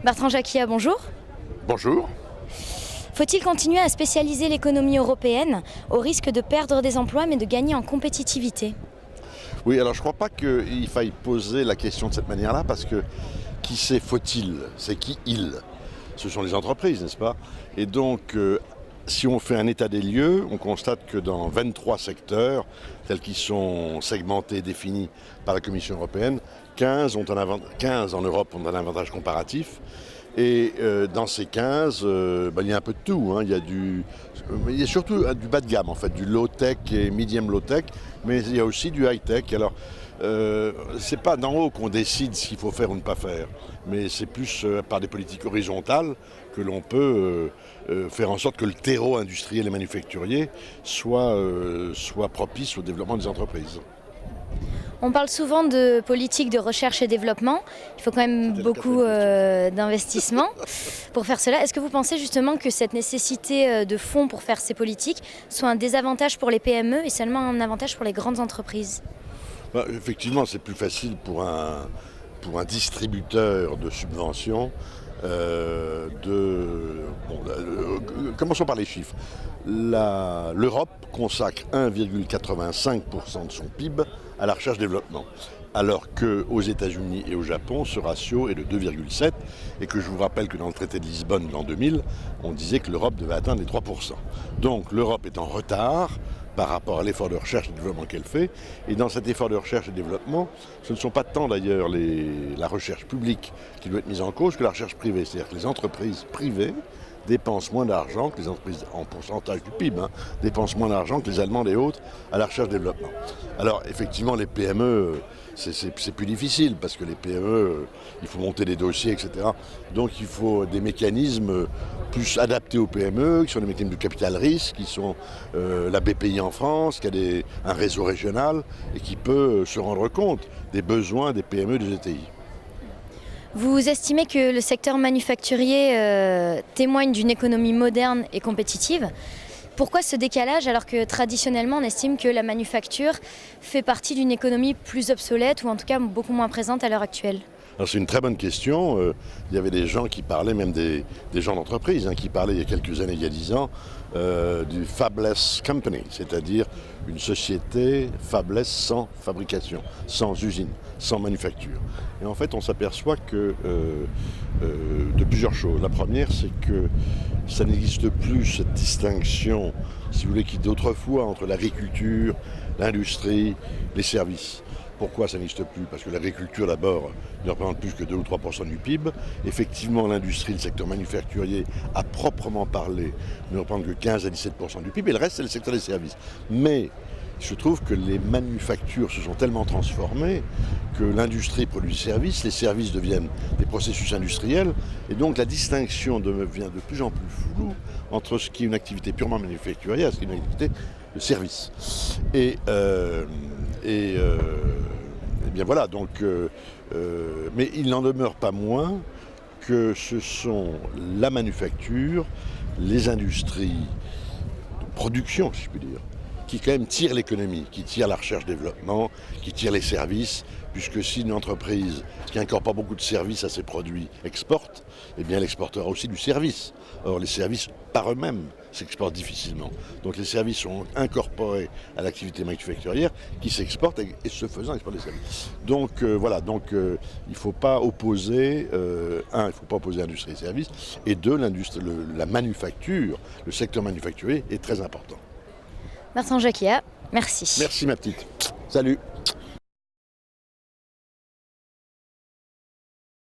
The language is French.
Bertrand Jacquia, bonjour. Bonjour. Faut-il continuer à spécialiser l'économie européenne au risque de perdre des emplois mais de gagner en compétitivité? Oui, alors je ne crois pas qu'il faille poser la question de cette manière-là parce que qui c'est faut-il? C'est qui il? Ce sont les entreprises, n'est-ce pas? Et donc, si on fait un état des lieux, on constate que dans 23 secteurs, tels qu'ils sont segmentés, définis par la Commission européenne, 15 en Europe ont un avantage comparatif. Et dans ces 15, il y a un peu de tout. Hein. Il y a surtout du bas de gamme, en fait, du low-tech et medium low-tech, mais il y a aussi du high-tech. Alors, c'est pas d'en haut qu'on décide ce qu'il faut faire ou ne pas faire, mais c'est plus par des politiques horizontales que l'on peut faire en sorte que le terreau industriel et manufacturier soit propice au développement des entreprises. On parle souvent de politique de recherche et développement. Il faut quand même beaucoup d'investissement pour faire cela. Est-ce que vous pensez justement que cette nécessité de fonds pour faire ces politiques soit un désavantage pour les PME et seulement un avantage pour les grandes entreprises? Effectivement, c'est plus facile pour un distributeur de subventions. Commençons par les chiffres. L'Europe consacre 1,85% de son PIB à la recherche-développement, alors qu'aux États-Unis et au Japon, ce ratio est de 2,7%, et que je vous rappelle que dans le traité de Lisbonne de l'an 2000, on disait que l'Europe devait atteindre les 3%. Donc l'Europe est en retard par rapport à l'effort de recherche et de développement qu'elle fait. Et dans cet effort de recherche et de développement, ce ne sont pas tant d'ailleurs la recherche publique qui doit être mise en cause que la recherche privée. C'est-à-dire que les entreprises privées dépensent moins d'argent que les entreprises, en pourcentage du PIB, dépensent moins d'argent que les Allemandes et autres à la recherche et développement. Alors effectivement, les PME, c'est plus difficile parce que les PME, il faut monter des dossiers, etc. Donc il faut des mécanismes plus adaptés aux PME, qui sont des mécanismes de capital risque, qui sont la BPI en France, qui a un réseau régional et qui peut se rendre compte des besoins des PME et des ETI. Vous estimez que le secteur manufacturier témoigne d'une économie moderne et compétitive. Pourquoi ce décalage alors que traditionnellement on estime que la manufacture fait partie d'une économie plus obsolète ou en tout cas beaucoup moins présente à l'heure actuelle? Alors c'est une très bonne question. Il y avait des gens qui parlaient, même des gens d'entreprise, qui parlaient il y a quelques années, il y a 10 ans, du fabless company, c'est-à-dire une société fabless sans fabrication, sans usine, sans manufacture. Et en fait, on s'aperçoit que de plusieurs choses. La première, c'est que ça n'existe plus cette distinction, si vous voulez, qui d'autrefois entre l'agriculture, l'industrie, les services. Pourquoi ça n'existe plus? Parce que l'agriculture, d'abord, ne représente plus que 2 ou 3% du PIB. Effectivement, l'industrie, le secteur manufacturier, à proprement parler, ne représente que 15 à 17% du PIB. Et le reste, c'est le secteur des services. Mais il se trouve que les manufactures se sont tellement transformées que l'industrie produit des services, les services deviennent des processus industriels. Et donc, la distinction devient de plus en plus floue entre ce qui est une activité purement manufacturière et ce qui est une activité de service. Et bien voilà, donc, mais il n'en demeure pas moins que ce sont la manufacture, les industries de production, si je puis dire, qui quand même tirent l'économie, qui tirent la recherche-développement, qui tirent les services, puisque si une entreprise qui incorpore beaucoup de services à ses produits exporte, eh bien elle exportera aussi du service. Or les services par eux-mêmes s'exportent difficilement. Donc les services sont incorporés à l'activité manufacturière qui s'exporte et ce faisant exporte les services. Donc voilà, donc il ne faut pas opposer, il ne faut pas opposer industrie et services, et deux, la manufacture, le secteur manufacturier est très important. Bertrand Jacquia, merci. Merci ma petite. Salut.